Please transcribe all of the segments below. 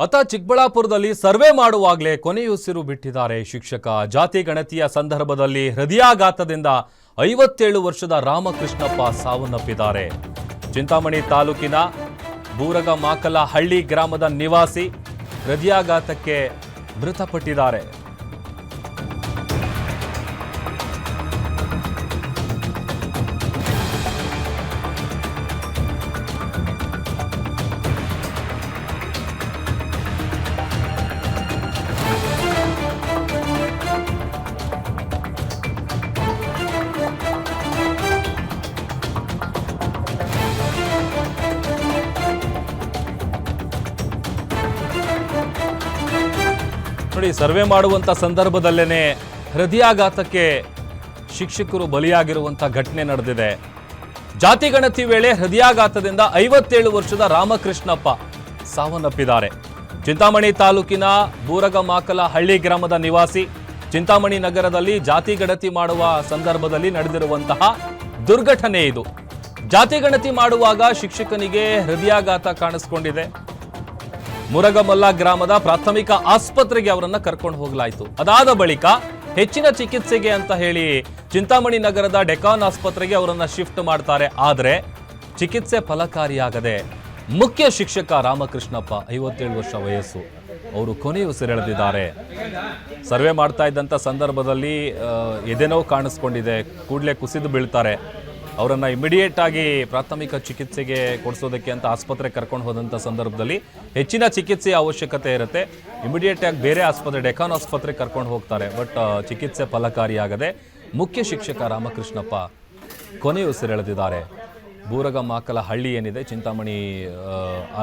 ಅತ ಚಿಕ್ಕಬಳ್ಳಾಪುರದಲ್ಲಿ ಸರ್ವೆ ಮಾಡುವಾಗಲೇ ಕೊನೆಯುಸಿರು ಬಿಟ್ಟಿದ್ದಾರೆ ಶಿಕ್ಷಕ. ಜಾತಿ ಗಣತಿಯ ಸಂದರ್ಭದಲ್ಲಿ ಹೃದಯಾಘಾತದಿಂದ 57 ವರ್ಷದ ರಾಮಕೃಷ್ಣಪ್ಪ ಸಾವನ್ನಪ್ಪಿದ್ದಾರೆ. ಚಿಂತಾಮಣಿ ತಾಲೂಕಿನ ಬೂರಗಮಾಕಲಹಳ್ಳಿ ಗ್ರಾಮದ ನಿವಾಸಿ ಹೃದಯಾಘಾತಕ್ಕೆ ಮೃತಪಟ್ಟಿದ್ದಾರೆ. ನೋಡಿ, ಸರ್ವೆ ಮಾಡುವಂತ ಸಂದರ್ಭದಲ್ಲೇನೆ ಹೃದಯಾಘಾತಕ್ಕೆ ಶಿಕ್ಷಕರು ಬಲಿಯಾಗಿರುವಂತ ಘಟನೆ ನಡೆದಿದೆ. ಜಾತಿ ಗಣತಿ ವೇಳೆ ಹೃದಯಾಘಾತದಿಂದ 57 ವರ್ಷದ ರಾಮಕೃಷ್ಣಪ್ಪ ಸಾವನ್ನಪ್ಪಿದ್ದಾರೆ. ಚಿಂತಾಮಣಿ ತಾಲೂಕಿನ ಬೂರಗಮಾಕಲಹಳ್ಳಿ ಗ್ರಾಮದ ನಿವಾಸಿ. ಚಿಂತಾಮಣಿ ನಗರದಲ್ಲಿ ಜಾತಿ ಗಣತಿ ಮಾಡುವ ಸಂದರ್ಭದಲ್ಲಿ ನಡೆದಿರುವಂತಹ ದುರ್ಘಟನೆ ಇದು. ಜಾತಿ ಗಣತಿ ಮಾಡುವಾಗ ಶಿಕ್ಷಕನಿಗೆ ಹೃದಯಾಘಾತ ಕಾಣಿಸಿಕೊಂಡಿದೆ. ಮುರಗಮಲ್ಲ ಗ್ರಾಮದ ಪ್ರಾಥಮಿಕ ಆಸ್ಪತ್ರೆಗೆ ಅವರನ್ನ ಕರ್ಕೊಂಡು ಹೋಗಲಾಯಿತು. ಅದಾದ ಬಳಿಕ ಹೆಚ್ಚಿನ ಚಿಕಿತ್ಸೆಗೆ ಅಂತ ಹೇಳಿ ಚಿಂತಾಮಣಿ ನಗರದ ಡೆಕಾನ್ ಆಸ್ಪತ್ರೆಗೆ ಅವರನ್ನ ಶಿಫ್ಟ್ ಮಾಡ್ತಾರೆ. ಆದರೆ ಚಿಕಿತ್ಸೆ ಫಲಕಾರಿಯಾಗದೆ ಮುಖ್ಯ ಶಿಕ್ಷಕ ರಾಮಕೃಷ್ಣಪ್ಪ 57 ವರ್ಷ ವಯಸ್ಸು, ಅವರು ಕೊನೆಯುಸಿರೆಳೆದಿದ್ದಾರೆ. ಸರ್ವೆ ಮಾಡ್ತಾ ಇದ್ದಂಥ ಸಂದರ್ಭದಲ್ಲಿ ಎದೆನೋವು ಕಾಣಿಸ್ಕೊಂಡಿದೆ. ಕೂಡಲೇ ಕುಸಿದು ಬೀಳ್ತಾರೆ. ಅವರನ್ನ ಇಮಿಡಿಯೇಟ್ ಆಗಿ ಪ್ರಾಥಮಿಕ ಚಿಕಿತ್ಸೆಗೆ ಕೊಡಿಸೋದಕ್ಕೆ ಅಂತ ಆಸ್ಪತ್ರೆಗೆ ಕರ್ಕೊಂಡು ಹೋದಂಥ ಸಂದರ್ಭದಲ್ಲಿ ಹೆಚ್ಚಿನ ಚಿಕಿತ್ಸೆಯ ಅವಶ್ಯಕತೆ ಇರುತ್ತೆ. ಇಮಿಡಿಯೇಟ್ ಆಗಿ ಬೇರೆ ಆಸ್ಪತ್ರೆ ಡೆಕಾನ್ ಆಸ್ಪತ್ರೆಗೆ ಕರ್ಕೊಂಡು ಹೋಗ್ತಾರೆ. ಬಟ್ ಚಿಕಿತ್ಸೆ ಫಲಕಾರಿಯಾಗದೆ ಮುಖ್ಯ ಶಿಕ್ಷಕ ರಾಮಕೃಷ್ಣಪ್ಪ ಕೊನೆಯುಸಿರೆಳೆದಿದ್ದಾರೆ. ಬೂರಗಮಾಕಲಹಳ್ಳಿ ಏನಿದೆ ಚಿಂತಾಮಣಿ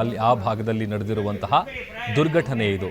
ಅಲ್ಲಿ ಆ ಭಾಗದಲ್ಲಿ ನಡೆದಿರುವಂತಹ ದುರ್ಘಟನೆ ಇದು.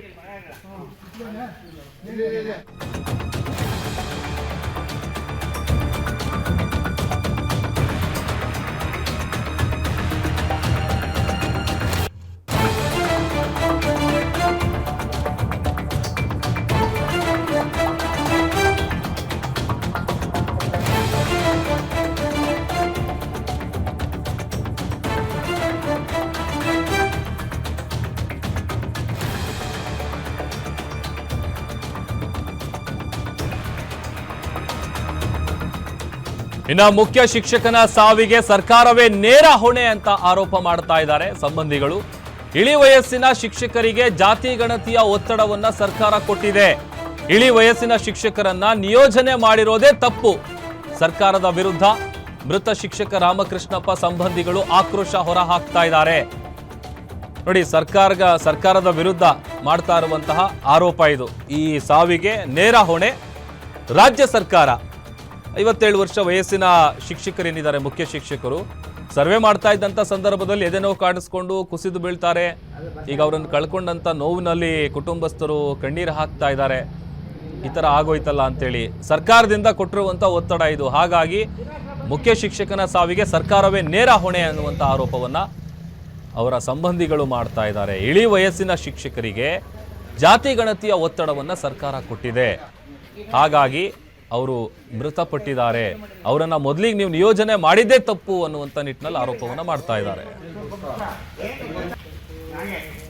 ಇನ್ನ ಮುಖ್ಯ ಶಿಕ್ಷಕನ ಸಾವಿಗೆ ಸರ್ಕಾರವೇ ನೇರ ಹೊಣೆ ಅಂತ ಆರೋಪ ಮಾಡ್ತಾ ಇದ್ದಾರೆ ಸಂಬಂಧಿಗಳು. ಇಳಿ ವಯಸ್ಸಿನ ಶಿಕ್ಷಕರಿಗೆ ಜಾತಿ ಗಣತಿಯ ಒತ್ತಡವನ್ನ ಸರ್ಕಾರ ಕೊಟ್ಟಿದೆ. ಇಳಿ ವಯಸ್ಸಿನ ಶಿಕ್ಷಕರನ್ನ ನಿಯೋಜನೆ ಮಾಡಿರೋದೇ ತಪ್ಪು. ಸರ್ಕಾರದ ವಿರುದ್ಧ ಮೃತ ಶಿಕ್ಷಕ ರಾಮಕೃಷ್ಣಪ್ಪ ಸಂಬಂಧಿಗಳು ಆಕ್ರೋಶ ಹೊರಹಾಕ್ತಾ ಇದ್ದಾರೆ. ನೋಡಿ, ಸರ್ಕಾರದ ವಿರುದ್ಧ ಮಾಡ್ತಾ ಇರುವಂತಹ ಆರೋಪ ಇದು. ಈ ಸಾವಿಗೆ ನೇರ ಹೊಣೆ ರಾಜ್ಯ ಸರ್ಕಾರ. 57 ವರ್ಷ ವಯಸ್ಸಿನ ಶಿಕ್ಷಕರೇನಿದ್ದಾರೆ, ಮುಖ್ಯ ಶಿಕ್ಷಕರು, ಸರ್ವೆ ಮಾಡ್ತಾ ಇದ್ದಂಥ ಸಂದರ್ಭದಲ್ಲಿ ಎದೆನೋವು ಕಾಣಿಸ್ಕೊಂಡು ಕುಸಿದು ಬೀಳ್ತಾರೆ. ಈಗ ಅವರನ್ನು ಕಳ್ಕೊಂಡಂಥ ನೋವಿನಲ್ಲಿ ಕುಟುಂಬಸ್ಥರು ಕಣ್ಣೀರು ಹಾಕ್ತಾ ಇದ್ದಾರೆ. ಈ ಥರ ಆಗೋಯ್ತಲ್ಲ ಅಂತೇಳಿ ಸರ್ಕಾರದಿಂದ ಕೊಟ್ಟಿರುವಂಥ ಒತ್ತಡ ಇದು. ಹಾಗಾಗಿ ಮುಖ್ಯ ಶಿಕ್ಷಕನ ಸಾವಿಗೆ ಸರ್ಕಾರವೇ ನೇರ ಹೊಣೆ ಅನ್ನುವಂಥ ಆರೋಪವನ್ನು ಅವರ ಸಂಬಂಧಿಗಳು ಮಾಡ್ತಾ ಇದ್ದಾರೆ. ಇಳಿ ವಯಸ್ಸಿನ ಶಿಕ್ಷಕರಿಗೆ ಜಾತಿ ಗಣತಿಯ ಒತ್ತಡವನ್ನು ಸರ್ಕಾರ ಕೊಟ್ಟಿದೆ. ಹಾಗಾಗಿ ಅವರು ಮೃತಪಟ್ಟಿದ್ದಾರೆ. ಅವರನ್ನ ಮೊದಲಿಗೆ ನೀವು ನಿಯೋಜನೆ ಮಾಡಿದ್ದೇ ತಪ್ಪು ಅನ್ನುವಂಥ ನಿಟ್ಟಿನಲ್ಲಿ ಆರೋಪವನ್ನು ಮಾಡ್ತಾ ಇದ್ದಾರೆ.